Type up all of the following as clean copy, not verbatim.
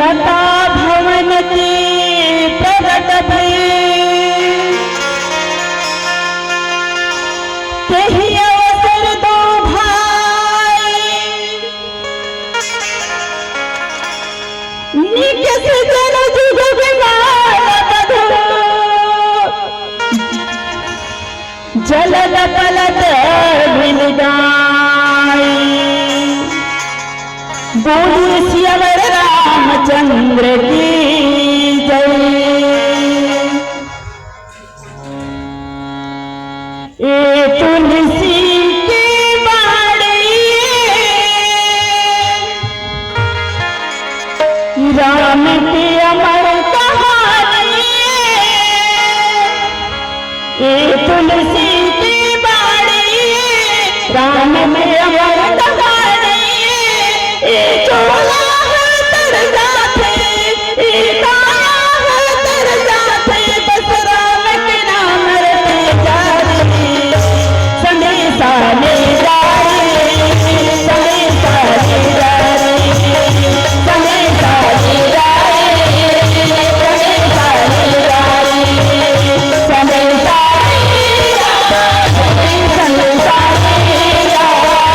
लता भवन की प्रगट भई तेहि अवसर दो भाई निकस जन जुग विमान बधो जलद पलट विलगाई बोली सियावर रामचंद्र की जय। ए तुलसी की बाड़ी राम की अमर कहानी ए तुलसी की बाड़ी राम की अमर कहानी ए चोला तर जाते ए काया तर जाते बस राम के नाम रटे जारी संदेशा ले जारी संदेशा ले जारी संदेशा ले जारी संदेशा ले जारी संदेशा ले जारी संदेशा ले जारी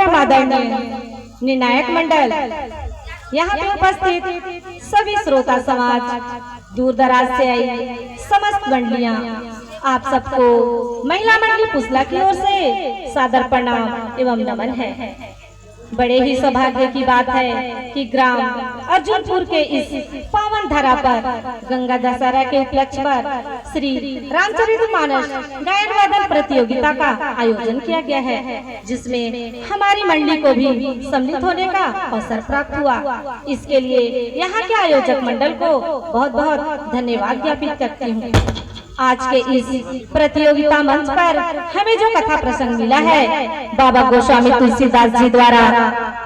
परम आदरणीय निर्णायक मंडल, यहाँ पे उपस्थित सभी श्रोता समाज, दूर दराज से आई समस्त मंडलियां, आप सबको महिला मंडली पुसला की ओर से सादर प्रणाम एवं नमन है। बड़े ही सौभाग्य की बात है कि ग्राम अर्जुनपुर के इस पावन धरा पर गंगा दशहरा के उपलक्ष्य पर श्री रामचरितमानस गायन वादन प्रतियोगिता का आयोजन किया गया है, जिसमें हमारी मंडली को भी सम्मिलित होने का अवसर प्राप्त हुआ। इसके लिए यहाँ के आयोजक मंडल को बहुत बहुत धन्यवाद ज्ञापित करती हूँ। आज के इस प्रतियोगिता मंच पर हमें जो कथा प्रसंग मिला है, बाबा गोस्वामी तुलसीदास जी द्वारा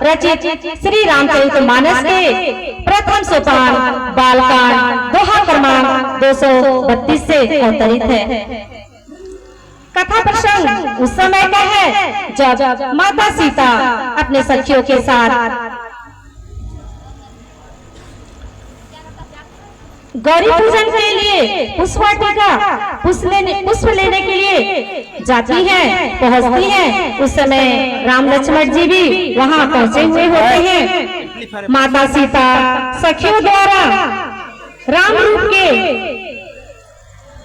रचित श्री रामचरितमानस के प्रथम सोपान बालकांड दोहा क्रमांक 232 से अवतरित है। कथा प्रसंग उस समय का है जब माता सीता अपने सखियों के साथ गौरी पूजन के लिए पुष्प लेने के लिए जाती हैं, पहुंचती हैं। उस समय राम लक्ष्मण जी भी वहां पहुंचे हुए होते हैं। माता सीता सखियों द्वारा राम रूप के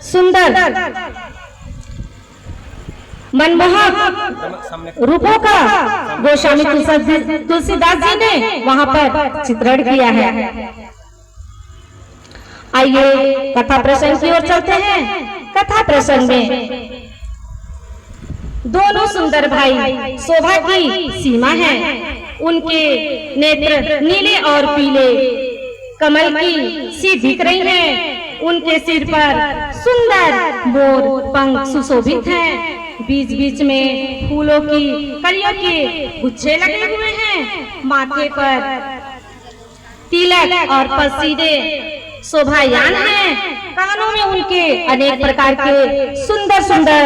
सुंदर मनमोहक रूपों का गोस्वामी तुलसीदास जी ने वहां पर चित्रण किया है। आइए कथा प्रसंग की ओर चलते हैं। कथा प्रसंग में दोनों सुंदर भाई शोभा की सीमा है। उनके नेत्र नीले और पीले कमल की सी दिख रही हैं। उनके सिर पर सुंदर मोर पंख सुशोभित हैं। बीच बीच में फूलों की कलियों के गुच्छे लगे हुए हैं। माथे पर तिलक और पसीने शोभायान है। कानों में उनके अनेक प्रकार के सुंदर सुंदर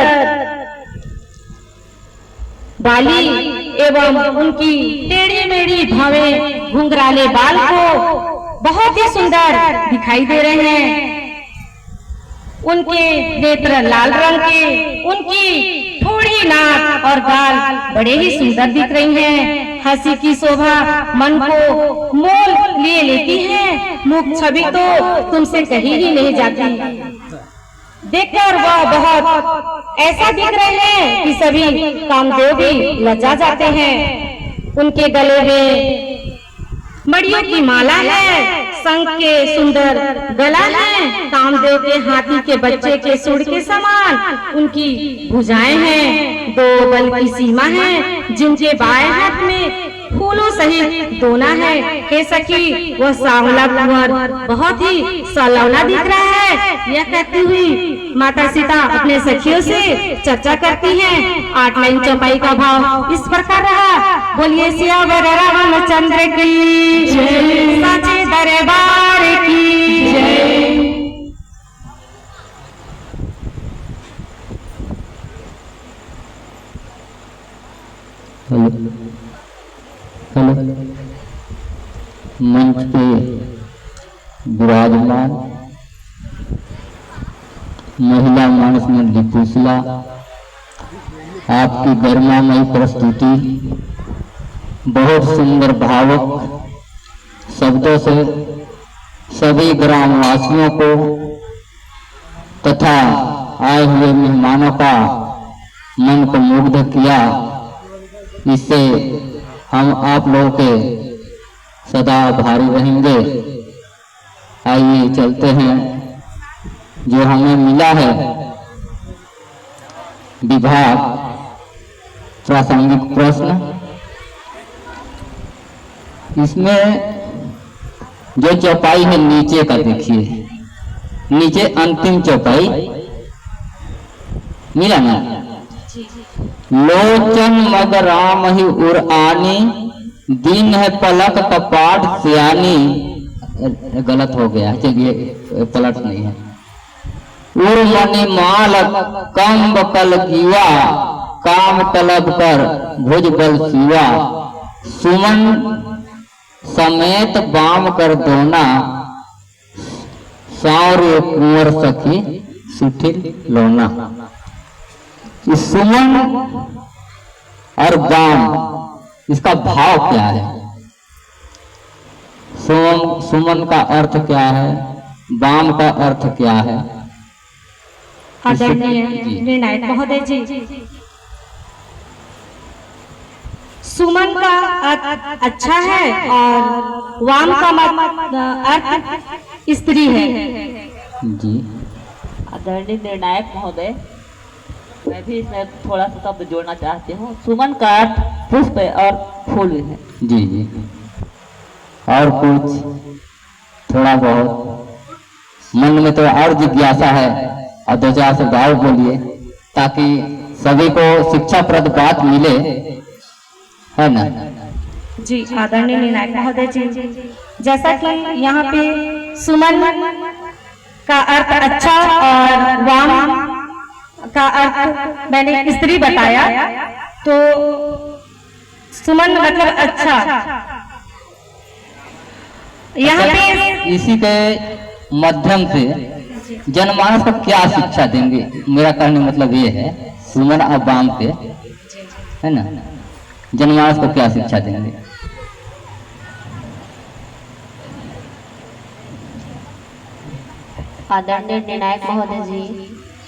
बाली एवं उनकी टेढ़ी मेढ़ी भावे घुंघराले बाल को बहुत ही सुंदर दिखाई दे रहे हैं। उनके नेत्र लाल रंग के, उनकी थोड़ी नाक और गाल बड़े ही सुंदर दिख रही हैं। हंसी की शोभा मन को मोल लिए लेती है। मुख छवि तो तुमसे कहीं ही नहीं जाती। देखकर वह बहुत ऐसा दिख रहे हैं कि सभी कामदेव भी लज्जा जाते हैं। उनके गले में मड़ियों की माला है, शंख के सुंदर गला है। कामदेव के हाथी के बच्चे के सूंड के समान उनकी भुजाएं हैं। दो बल की सीमा है, जिनके बाएं हाथ में फूलों सहित दोना है। हे सखी, वह सांवला कुंवर बहुत ही सलौना दिख रहा है। यह कहती हुई माता सीता अपने सखियों से चर्चा करती हैं। 8 लाइन चौपाई का भाव इस प्रकार रहा। बोलिए सियावर रामचंद्र की जय, साचे दरबार की जय। मंच पे विराजमान महिला मानस मंडली पुसला, आपकी गरिमामयी प्रस्तुति बहुत सुंदर भावुक शब्दों से सभी ग्रामवासियों को तथा आए हुए मेहमानों का मन को मुग्ध किया। इससे हम आप लोगों के सदा आभारी रहेंगे। आइए चलते हैं। जो हमें मिला है विभाग प्रासंगिक प्रश्न, इसमें जो चौपाई है नीचे का देखिए, नीचे अंतिम चौपाई मिला ना। लोचन मद राम ही उर आनी, दिन है पलक कपाट सियानी। गलत हो गया, चलिए पलट नहीं है। उर मणि माल कम बकल गीवा, काम तलब कर भुज बल सीवा। सुमन समेत बाम कर दोना, सारे कुंवर सखी सुठिल लोना। सुमन और बाम इसका भाव क्या है? सुमन का अर्थ क्या है? वाम का अर्थ क्या है? आदरणीय जी। निर्णायक महोदय जी, सुमन का अर्थ अच्छा है और वाम का अर्थ स्त्री है। जी। आदरणीय निर्णायक महोदय, मैं भी इसमें थोड़ा सा शब्द जोड़ना चाहती हूँ। सुमन का अर्थ पुष्प और फूल है। जी जी। और कुछ थोड़ा बहुत मन में तो और जिज्ञासा है, और दो चार से भाव बोलिए ताकि सभी को शिक्षाप्रद बात मिले, है ना? जी आदरणीय निर्णायक महोदय जी, जैसा कि यहाँ पे सुमन का अर्थ अच्छा और वाम का अर्थ मैंने स्त्री बताया, तो सुमन मतलब अच्छा। यहाँ पे इसी के माध्यम से जनमानस को क्या शिक्षा देंगे? मेरा कहने मतलब ये है, सुमन और वाम पे, है ना, जनमानस को क्या शिक्षा देंगे? आदरणीय निर्णायक महोदय जी,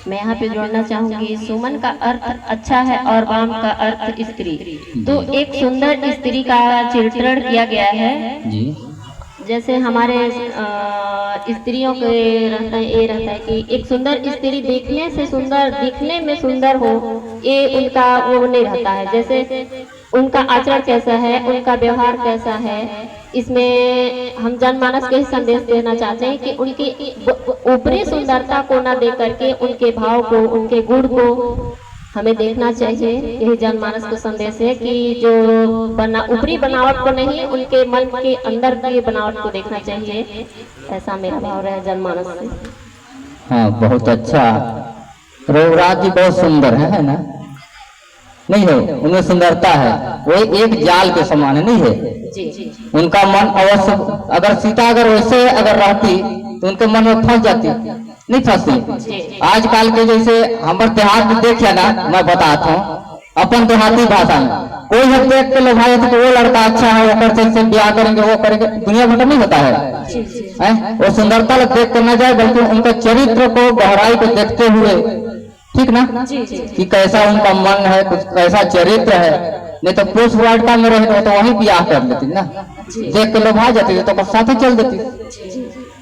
मैं यहाँ पे जोड़ना चाहूंगी, सुमन का अर्थ अच्छा है और वाम का अर्थ स्त्री। तो एक सुंदर स्त्री का चित्रण किया गया है। जी। जैसे हमारे स्त्रियों के रहता है, ये रहता है कि एक सुंदर स्त्री देखने से सुंदर, दिखने में सुंदर हो, ये उनका वो नहीं रहता है। जैसे उनका आचरण कैसा है, उनका व्यवहार कैसा है, इसमें हम जनमानस को ही संदेश देना चाहते हैं कि उनकी ऊपरी सुंदरता को न देख करके उनके भाव को, उनके गुण को हमें देखना चाहिए। यही जनमानस को संदेश है कि जो ऊपरी बनावट को नहीं, उनके मन के अंदर की बनावट को देखना चाहिए। ऐसा मेरा भाव रहा है जनमानस से। हाँ, बहुत अच्छा। रघुराज जी बहुत सुंदर है ना? नहीं है, उनमें सुंदरता है, वो एक जाल के समान है, नहीं है? जी जी। उनका मन अवश्य, अगर सीता अगर वैसे अगर रहती तो उनके मन में फंस जाती, नहीं फंसती। आजकल के जैसे हमारे देहात में देखिए ना, मैं बताता हूँ अपन देहाती भाषा में, कोई हम देख के लोग भाई तो वो लड़का अच्छा है, वो से ब्याह करेंगे, वो करेंगे, दुनिया भर नहीं होता है? वो सुंदरता देख कर न जाए, बल्कि उनके चरित्र को, गहराई को देखते हुए, ठीक ना, कि कैसा उनका मन है, कुछ कैसा चरित्र है। नहीं तो पुरुष वाटिका में रहे तो वहीं ब्याह कर लेती ना, देख के लोग आ जाते तो साथ ही चल देती,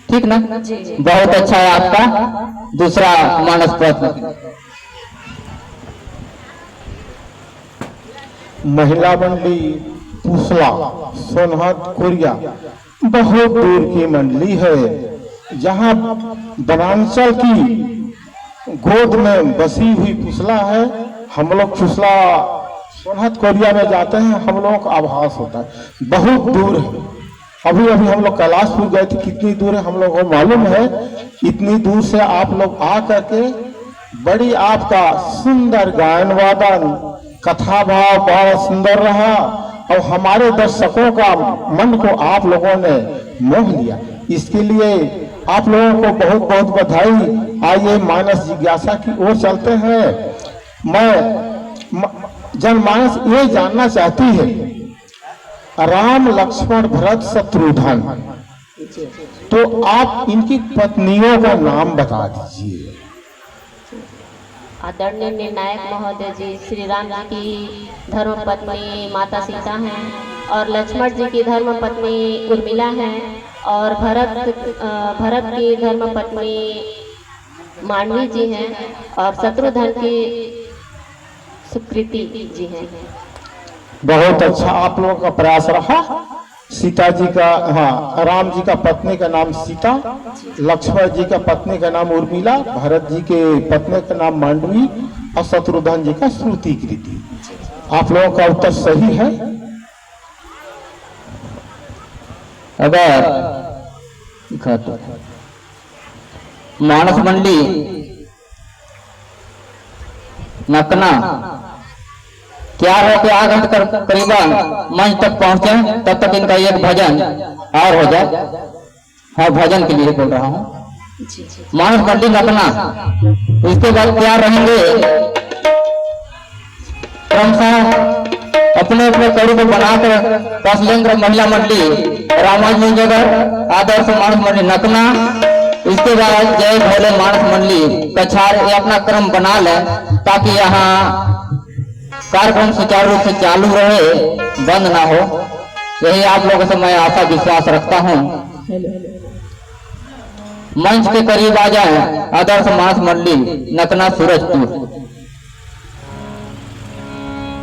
ठीक ना? बहुत अच्छा है आपका दूसरा मानस प्रश्न। महिला मंडली पुसला सोनहत कोरिया बहुत दूर की मंडली है, जहाँ वनांचल की गोद में बसी हुई पुसला है। हम लोग पुसला सोनहत कोरिया में जाते हैं, हम लोगों का आभास होता है बहुत दूर है। अभी अभी हम लोग कैलाशपुर गए थे, कितनी दूर है हम लोग को मालूम है। इतनी दूर से आप लोग आ करके बड़ी आपका सुंदर गायन वादन, कथा भाव बड़ा सुंदर रहा, और हमारे दर्शकों का मन को आप लोगों ने मोह लिया। इसके लिए आप लोगों को बहुत बहुत बधाई। आइए मानस जिज्ञासा की ओर चलते हैं। मैं जनमानस ये जानना चाहती है, राम लक्ष्मण भरत शत्रुघ्न, तो आप इनकी पत्नियों का नाम बता दीजिए। आदरणीय निर्णायक महोदय जी, श्री राम जी की धर्म पत्नी माता सीता हैं, और लक्ष्मण जी की धर्म पत्नी उर्मिला हैं, और भरत की धर्म पत्नी मांडवी जी हैं, और शत्रुघ्न की सुकृति जी हैं। बहुत अच्छा आप लोगों का प्रयास रहा। सीता जी का, हाँ, राम जी का पत्नी का नाम सीता, लक्ष्मण जी का पत्नी का नाम उर्मिला, भरत जी के पत्नी का नाम मांडवी, और शत्रुघ्न जी का श्रुति कृति। आप लोगों का उत्तर सही है। अगर मानस मंडली नकना तैयार होकर आ गए, करीबन मंच तक पहुंचे, तब तक इनका एक भजन और हो जाए। हाँ, भजन के लिए बोल रहा हूँ। मानस मंडली नकना, इसके बाद तैयार रहेंगे क्रमशः अपने अपने कड़ी को बनाकर पसलेंद्र महिला मंडली, रामानुज नगर आदर्श मानस मंडली नकना, इसके बाद जय भोले मानस मंडली कछार ये अपना क्रम बना ले ताकि यहाँ कार्यक्रम सुचारू रूप से चालू रहे, बंद ना हो। यही आप लोगों से मैं आशा विश्वास रखता हूँ। मंच के करीब आ जाए आदर्श मानस मंडली नकना सूरजपुर।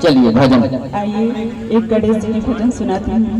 चलिए भजन। आइए एक गणेश जी की भजन सुनाती हूँ।